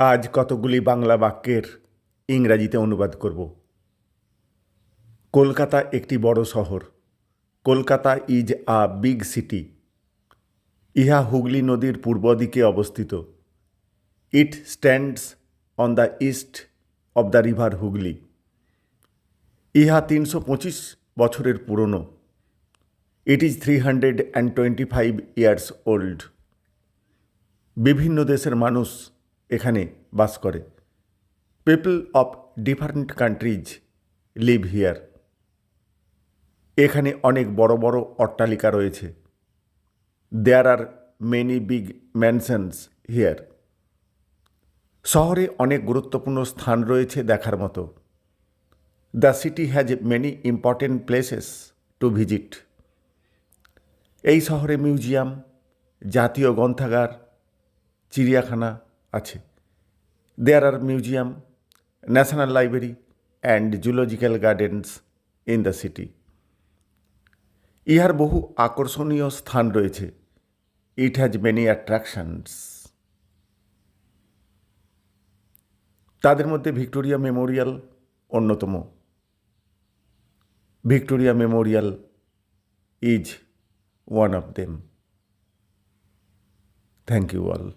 আজ কতগুলি বাংলা বাক্যের ইংরাজিতে অনুবাদ করব। কলকাতা একটি বড় শহর। Kolkata is a big city. ইহা হুগলি নদীর পূর্ব দিকে অবস্থিত। It stands on the east of the river Hooghly. ইহা 325 বছরের পুরনো। It is 325 years old. বিভিন্ন দেশের মানুষ এখানে বাস করে। People of different countries live here. এখানে অনেক বড় বড় অট্টালিকা রয়েছে। দেয়ার আর মেনি বিগ ম্যানশনস হিয়ার। শহরে অনেক গুরুত্বপূর্ণ স্থান রয়েছে দেখার মতো। The city has many important places two visit. এই শহরে মিউজিয়াম, জাতীয় গ্রন্থাগার, চিড়িয়াখানা আছে। There are museum, national library and zoological gardens in the city. ইহার বহু আকর্ষণীয় স্থান রয়েছে। It has many attractions. তাদের মধ্যে ভিক্টোরিয়া মেমোরিয়াল অন্যতম। Victoria Memorial is one of them. Thank you all.